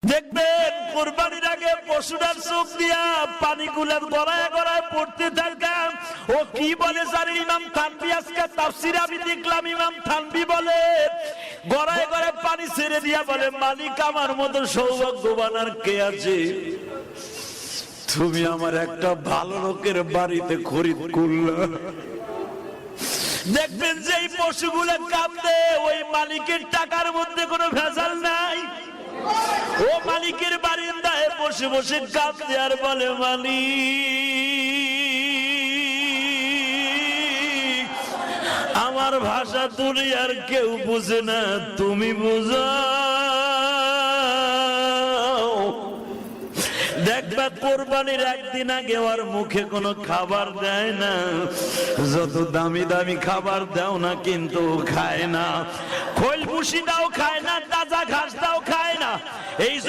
দেখবেন কুরবানির আগে পশুটার চোখ দিয়া পানিগুলো গড়ায় গড়ায় পড়তে থাকে। ও কি বলে জানেন? ইমাম থানভী আজকে তাফসীরে আমি দেখলাম, ইমাম থানভী বলে গড়ায় গড়ায় পানি ছেড়ে দিয়া বলে, মালিক আমার মতো সৌভাগ্যবান আর কে আছে? তুমি আমার একটা ভালো লোকের বাড়িতে খরিদ করলা। দেখবেন যে এই পশুগুলো কাঁদে, ওই মালিকের টাকার মধ্যে কোনো ভেজাল নাই। ও মালিকের বারিন্দায় বসে বসে কাঁদে আর বলে, মালিক আমার ভাষা দুনিয়ার কেউ বুঝে না, তুমি বুঝাও। দেখবা কোরবানির একদিন আগে ওর মুখে কোনো খাবার দেয় না, যত দামি দামি খাবার দাও না কিন্তু খায় না। খৈল ভুসি দাও খায় না, তাজা ঘাস দাও খায় না। এই